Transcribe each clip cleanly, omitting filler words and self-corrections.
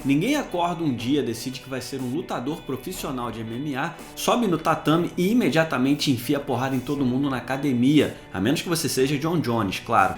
Ninguém acorda um dia, decide que vai ser um lutador profissional de MMA, sobe no tatame e imediatamente enfia porrada em todo mundo na academia, a menos que você seja Jon Jones, claro.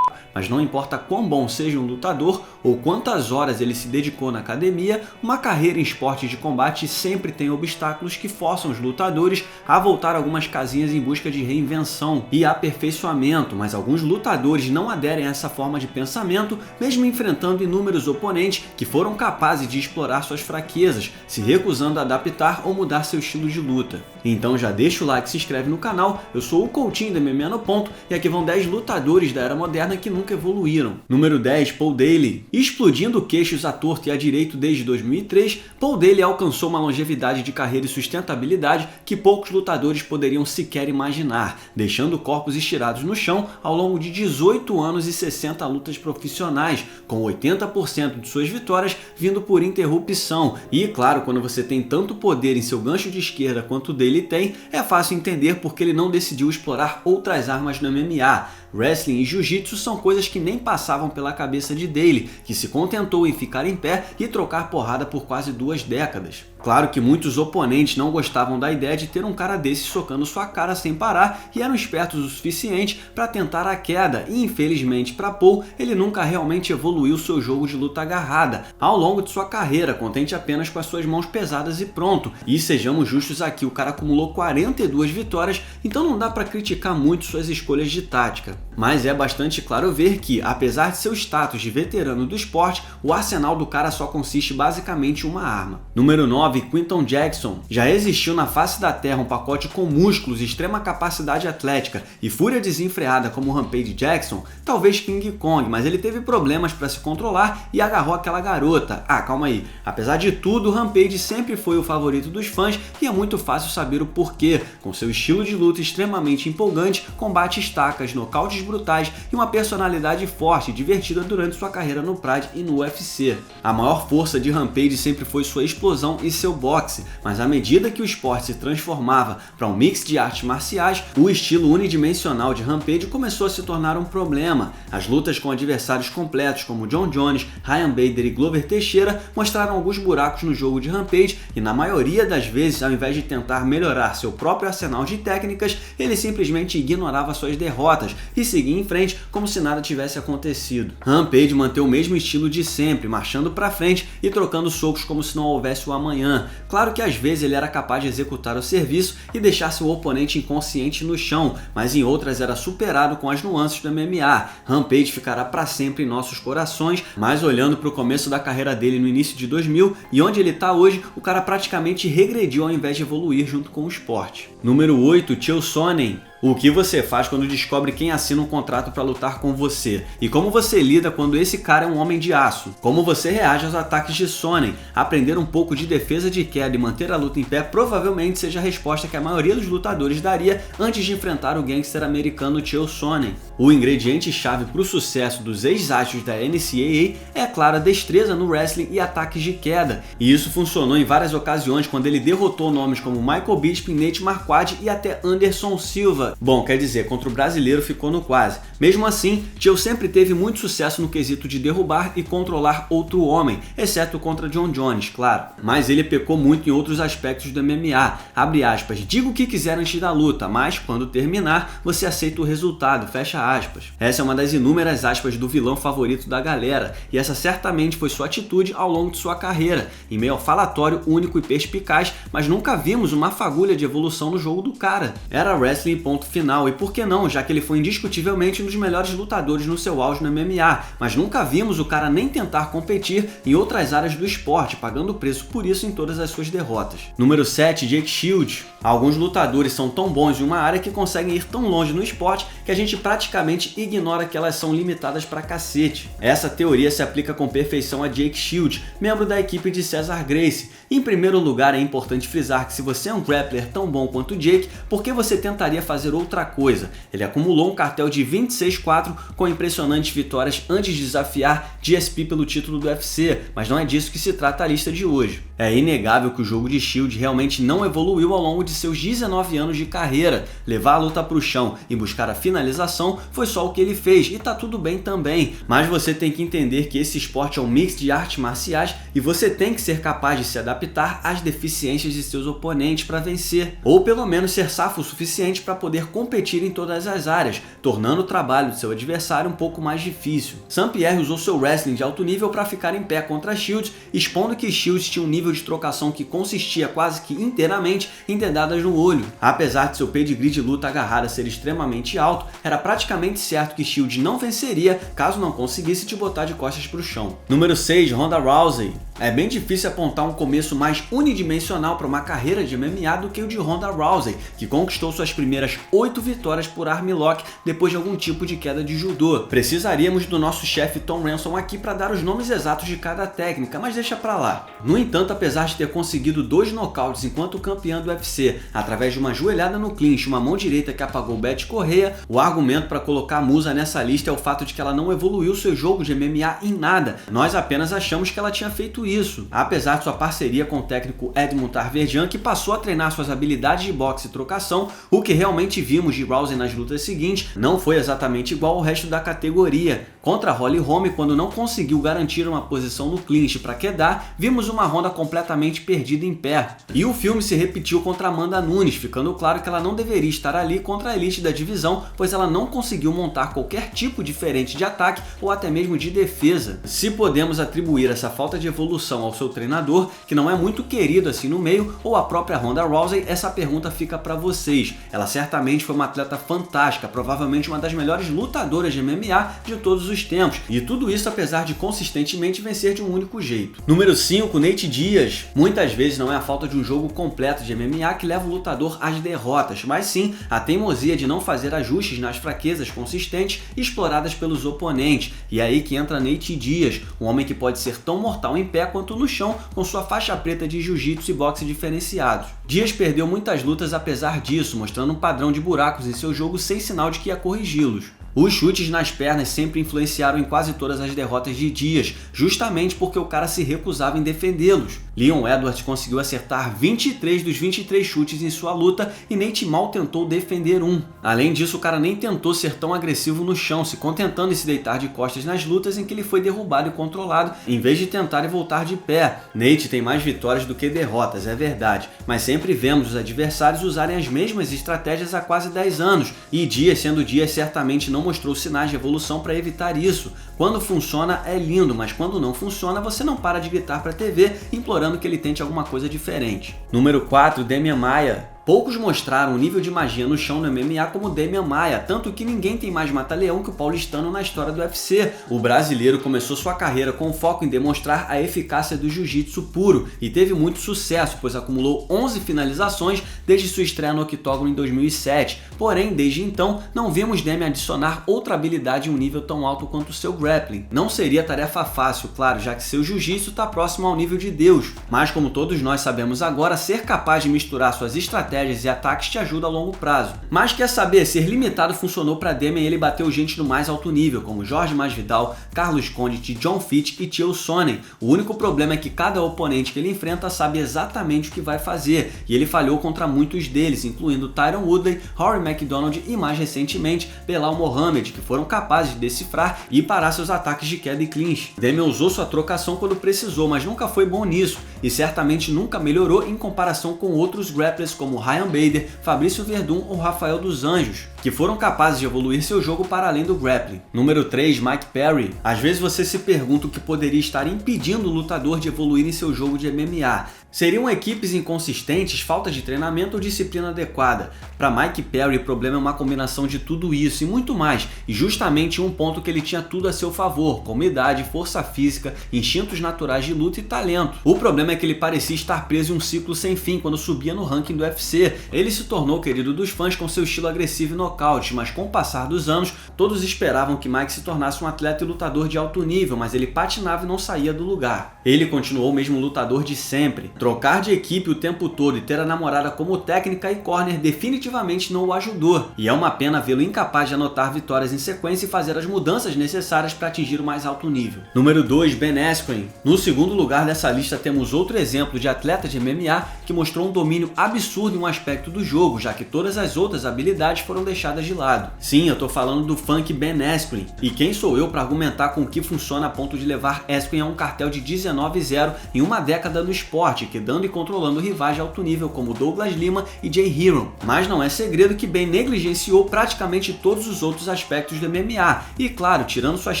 Mas não importa quão bom seja um lutador ou quantas horas ele se dedicou na academia, uma carreira em esportes de combate sempre tem obstáculos que forçam os lutadores a voltar algumas casinhas em busca de reinvenção e aperfeiçoamento, mas alguns lutadores não aderem a essa forma de pensamento, mesmo enfrentando inúmeros oponentes que foram capazes de explorar suas fraquezas, se recusando a adaptar ou mudar seu estilo de luta. Então já deixa o like e se inscreve no canal, eu sou o Coutinho da MMA no Ponto e aqui vão 10 lutadores da era moderna que nunca evoluíram. Número 10, Paul Daley. Explodindo queixos à torto e à direito desde 2003, Paul Daley alcançou uma longevidade de carreira e sustentabilidade que poucos lutadores poderiam sequer imaginar, deixando corpos estirados no chão ao longo de 18 anos e 60 lutas profissionais, com 80% de suas vitórias vindo por interrupção. E claro, quando você tem tanto poder em seu gancho de esquerda quanto o Daley tem, é fácil entender porque ele não decidiu explorar outras armas no MMA. Wrestling e Jiu-Jitsu são coisas que nem passavam pela cabeça de Daley, que se contentou em ficar em pé e trocar porrada por quase 2 décadas. Claro que muitos oponentes não gostavam da ideia de ter um cara desse socando sua cara sem parar e eram espertos o suficiente para tentar a queda, e infelizmente para Paul, ele nunca realmente evoluiu seu jogo de luta agarrada ao longo de sua carreira, contente apenas com as suas mãos pesadas e pronto. E sejamos justos aqui, o cara acumulou 42 vitórias, então não dá para criticar muito suas escolhas de tática. Mas é bastante claro ver que, apesar de seu status de veterano do esporte, o arsenal do cara só consiste basicamente em uma arma. Número 9, Quinton Jackson. Já existiu na face da terra um pacote com músculos, extrema capacidade atlética e fúria desenfreada como o Rampage Jackson? Talvez King Kong, mas ele teve problemas para se controlar e agarrou aquela garota. Ah, calma aí. Apesar de tudo, o Rampage sempre foi o favorito dos fãs e é muito fácil saber o porquê. Com seu estilo de luta extremamente empolgante, combate estacas, nocautes brutais e uma personalidade forte e divertida durante sua carreira no Pride e no UFC. A maior força de Rampage sempre foi sua explosão e seu boxe, mas à medida que o esporte se transformava para um mix de artes marciais, o estilo unidimensional de Rampage começou a se tornar um problema. As lutas com adversários completos como Jon Jones, Ryan Bader e Glover Teixeira mostraram alguns buracos no jogo de Rampage e na maioria das vezes, ao invés de tentar melhorar seu próprio arsenal de técnicas, ele simplesmente ignorava suas derrotas e seguia em frente como se nada tivesse acontecido. Rampage manteve o mesmo estilo de sempre, marchando para frente e trocando socos como se não houvesse o amanhã. Claro que às vezes ele era capaz de executar o serviço e deixar seu oponente inconsciente no chão, mas em outras era superado com as nuances do MMA. Rampage ficará para sempre em nossos corações, mas olhando para o começo da carreira dele no início de 2000 e onde ele está hoje, o cara praticamente regrediu ao invés de evoluir junto com o esporte. Número 8, Chael Sonnen. O que você faz quando descobre quem assina um contrato para lutar com você? E como você lida quando esse cara é um homem de aço? Como você reage aos ataques de Sonnen? Aprender um pouco de defesa de queda e manter a luta em pé provavelmente seja a resposta que a maioria dos lutadores daria antes de enfrentar o gangster americano Chael Sonnen. O ingrediente-chave para o sucesso dos ex-astros da NCAA é, claro, a destreza no wrestling e ataques de queda. E isso funcionou em várias ocasiões quando ele derrotou nomes como Michael Bisping, Nate Marquardt e até Anderson Silva. Bom, quer dizer, contra o brasileiro ficou no quase. Mesmo assim, Chael sempre teve muito sucesso no quesito de derrubar e controlar outro homem, exceto contra Jon Jones, claro. Mas ele pecou muito em outros aspectos do MMA. Abre aspas, diga o que quiser antes da luta, mas quando terminar, você aceita o resultado, fecha aspas. Essa é uma das inúmeras aspas do vilão favorito da galera, e essa certamente foi sua atitude ao longo de sua carreira, em meio ao falatório único e perspicaz, mas nunca vimos uma fagulha de evolução no jogo do cara. Era wrestling ponto final, e por que não, já que ele foi indiscutivelmente um dos melhores lutadores no seu auge no MMA, mas nunca vimos o cara nem tentar competir em outras áreas do esporte, pagando preço por isso em todas as suas derrotas. Número 7, Jake Shields. Alguns lutadores são tão bons em uma área que conseguem ir tão longe no esporte que a gente praticamente ignora que elas são limitadas pra cacete. Essa teoria se aplica com perfeição a Jake Shields, membro da equipe de Cesar Gracie. Em primeiro lugar, é importante frisar que se você é um grappler tão bom quanto Jake, por que você tentaria fazer outra coisa? Ele acumulou um cartel de 26-4 com impressionantes vitórias antes de desafiar GSP pelo título do UFC, mas não é disso que se trata a lista de hoje. É inegável que o jogo de Shields realmente não evoluiu ao longo de seus 19 anos de carreira. Levar a luta para o chão e buscar a finalização finalização foi só o que ele fez, e tá tudo bem também. Mas você tem que entender que esse esporte é um mix de artes marciais e você tem que ser capaz de se adaptar às deficiências de seus oponentes para vencer, ou pelo menos ser safo o suficiente para poder competir em todas as áreas, tornando o trabalho do seu adversário um pouco mais difícil. Saint-Pierre usou seu wrestling de alto nível para ficar em pé contra Shields, expondo que Shields tinha um nível de trocação que consistia quase que inteiramente em dedadas no olho. Apesar de seu pedigree de luta agarrada ser extremamente alto, era praticamente certo que Shields não venceria caso não conseguisse te botar de costas para o chão. Número 6, Ronda Rousey. É bem difícil apontar um começo mais unidimensional para uma carreira de MMA do que o de Ronda Rousey, que conquistou suas primeiras 8 vitórias por armlock depois de algum tipo de queda de judô. Precisaríamos do nosso chefe Tom Ransom aqui para dar os nomes exatos de cada técnica, mas deixa pra lá. No entanto, apesar de ter conseguido 2 nocautes enquanto campeão do UFC, através de uma joelhada no clinch e uma mão direita que apagou Betty Correia, o argumento para colocar a musa nessa lista é o fato de que ela não evoluiu seu jogo de MMA em nada. Nós apenas achamos que ela tinha feito isso, apesar de sua parceria com o técnico Edmond Tarverjan, que passou a treinar suas habilidades de boxe e trocação. O que realmente vimos de Rousey nas lutas seguintes não foi exatamente igual ao resto da categoria. Contra Holly Holm, quando não conseguiu garantir uma posição no clinch para quedar, vimos uma Ronda completamente perdida em pé. E o filme se repetiu contra Amanda Nunes, ficando claro que ela não deveria estar ali contra a elite da divisão, pois ela não conseguiu montar qualquer tipo diferente de ataque ou até mesmo de defesa. Se podemos atribuir essa falta de evolução ao seu treinador, que não é muito querido assim no meio, ou a própria Ronda Rousey, essa pergunta fica para vocês. Ela certamente foi uma atleta fantástica, provavelmente uma das melhores lutadoras de MMA de todos os tempos, e tudo isso apesar de consistentemente vencer de um único jeito. Número 5, Nate Diaz. Muitas vezes não é a falta de um jogo completo de MMA que leva o lutador às derrotas, mas sim a teimosia de não fazer ajustes nas fraquezas consistentes exploradas pelos oponentes. E é aí que entra Nate Diaz, um homem que pode ser tão mortal em pé quanto no chão, com sua faixa preta de jiu-jitsu e boxe diferenciados. Diaz perdeu muitas lutas apesar disso, mostrando um padrão de buracos em seu jogo sem sinal de que ia corrigi-los. Os chutes nas pernas sempre influenciaram em quase todas as derrotas de Diaz, justamente porque o cara se recusava em defendê-los. Leon Edwards conseguiu acertar 23 dos 23 chutes em sua luta e Nate mal tentou defender um. Além disso, o cara nem tentou ser tão agressivo no chão, se contentando em se deitar de costas nas lutas em que ele foi derrubado e controlado, em vez de tentar e voltar de pé. Nate tem mais vitórias do que derrotas, é verdade, mas sempre vemos os adversários usarem as mesmas estratégias há quase 10 anos, e Diaz, sendo Diaz, certamente não mostrou sinais de evolução para evitar isso. Quando funciona é lindo, mas quando não funciona você não para de gritar para a TV implorando que ele tente alguma coisa diferente. Número 4, Demian Maia. Poucos mostraram o nível de magia no chão no MMA como Demian Maia, tanto que ninguém tem mais mata-leão que o paulistano na história do UFC. O brasileiro começou sua carreira com foco em demonstrar a eficácia do jiu-jitsu puro e teve muito sucesso, pois acumulou 11 finalizações desde sua estreia no octógono em 2007. Porém, desde então, não vimos Demian adicionar outra habilidade em um nível tão alto quanto o seu grappling. Não seria tarefa fácil, claro, já que seu jiu-jitsu está próximo ao nível de Deus, mas como todos nós sabemos agora, ser capaz de misturar suas estratégias e ataques te ajuda a longo prazo. Mas quer saber, ser limitado funcionou para Demian e ele bateu gente no mais alto nível, como Jorge Masvidal, Carlos Condit, John Fitch e Chael Sonnen. O único problema é que cada oponente que ele enfrenta sabe exatamente o que vai fazer, e ele falhou contra muitos deles, incluindo Tyron Woodley, Rory MacDonald e mais recentemente Belal Mohamed, que foram capazes de decifrar e parar seus ataques de queda e clinch. Demian usou sua trocação quando precisou, mas nunca foi bom nisso, e certamente nunca melhorou em comparação com outros grapplers como Ryan Bader, Fabrício Verdun ou Rafael dos Anjos, que foram capazes de evoluir seu jogo para além do grappling. Número 3, Mike Perry. Às vezes você se pergunta o que poderia estar impedindo o lutador de evoluir em seu jogo de MMA. Seriam equipes inconsistentes, falta de treinamento ou disciplina adequada? Para Mike Perry, o problema é uma combinação de tudo isso e muito mais, e justamente um ponto que ele tinha tudo a seu favor, como idade, força física, instintos naturais de luta e talento. O problema é que ele parecia estar preso em um ciclo sem fim quando subia no ranking do UFC. Ele se tornou querido dos fãs com seu estilo agressivo e nocaute, mas com o passar dos anos, todos esperavam que Mike se tornasse um atleta e lutador de alto nível, mas ele patinava e não saía do lugar. Ele continuou o mesmo lutador de sempre. trocar de equipe o tempo todo e ter a namorada como técnica e corner definitivamente não o ajudou, e é uma pena vê-lo incapaz de anotar vitórias em sequência e fazer as mudanças necessárias para atingir o mais alto nível. Número 2, Ben Askren. No segundo lugar dessa lista temos outro exemplo de atleta de MMA que mostrou um domínio absurdo em um aspecto do jogo, já que todas as outras habilidades foram deixadas de lado. Sim, eu tô falando do funk Ben Askren, e quem sou eu para argumentar com o que funciona a ponto de levar Askren a um cartel de 19-0 em uma década no esporte, quedando e controlando rivais de alto nível como Douglas Lima e Jay Hero. Mas não é segredo que Ben negligenciou praticamente todos os outros aspectos do MMA e, claro, tirando suas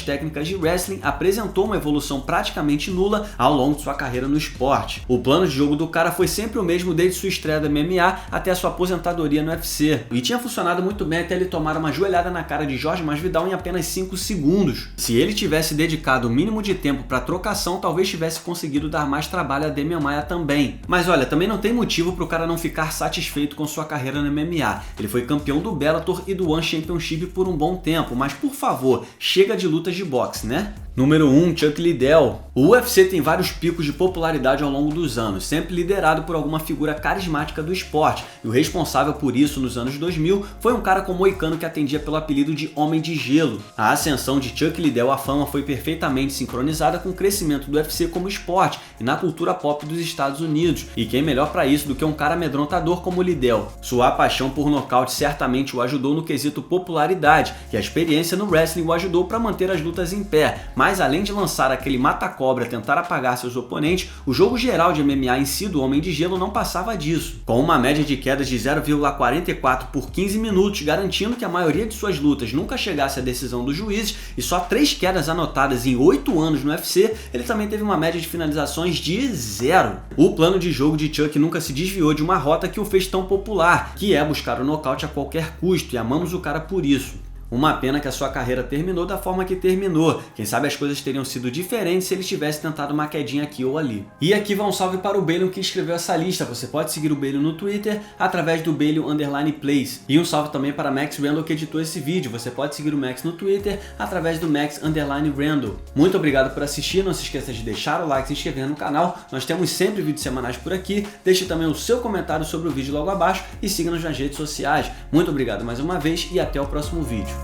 técnicas de wrestling, apresentou uma evolução praticamente nula ao longo de sua carreira no esporte. O plano de jogo do cara foi sempre o mesmo desde sua estreia do MMA até a sua aposentadoria no UFC, e tinha funcionado muito bem até ele tomar uma joelhada na cara de Jorge Masvidal em apenas 5 segundos. Se ele tivesse dedicado o mínimo de tempo para trocação, talvez tivesse conseguido dar mais trabalho a Demian Maia também. Mas olha, também não tem motivo para o cara não ficar satisfeito com sua carreira no MMA. Ele foi campeão do Bellator e do One Championship por um bom tempo, mas por favor, chega de lutas de boxe, né? Número 1, Chuck Liddell. O UFC tem vários picos de popularidade ao longo dos anos, sempre liderado por alguma figura carismática do esporte, e o responsável por isso nos anos 2000 foi um cara com moicano que atendia pelo apelido de Homem de Gelo. A ascensão de Chuck Liddell à fama foi perfeitamente sincronizada com o crescimento do UFC como esporte e na cultura pop dos Estados Unidos, e quem melhor para isso do que um cara amedrontador como Liddell? Sua paixão por nocaute certamente o ajudou no quesito popularidade, e a experiência no wrestling o ajudou para manter as lutas em pé. Mas além de lançar aquele mata-cobra tentar apagar seus oponentes, o jogo geral de MMA em si do Homem de Gelo não passava disso, com uma média de quedas de 0,44 por 15 minutos, garantindo que a maioria de suas lutas nunca chegasse à decisão dos juízes, e só 3 quedas anotadas em 8 anos no UFC, ele também teve uma média de finalizações de 0. O plano de jogo de Chuck nunca se desviou de uma rota que o fez tão popular, que é buscar o nocaute a qualquer custo, e amamos o cara por isso. Uma pena que a sua carreira terminou da forma que terminou. Quem sabe as coisas teriam sido diferentes se ele tivesse tentado uma quedinha aqui ou ali. E aqui vai um salve para o Balion que escreveu essa lista. Você pode seguir o Balion no Twitter através do Balion_Plays. E um salve também para Max Randall que editou esse vídeo. Você pode seguir o Max no Twitter através do Max_Randall. Muito obrigado por assistir. Não se esqueça de deixar o like e se inscrever no canal. Nós temos sempre vídeos semanais por aqui. Deixe também o seu comentário sobre o vídeo logo abaixo e siga-nos nas redes sociais. Muito obrigado mais uma vez e até o próximo vídeo.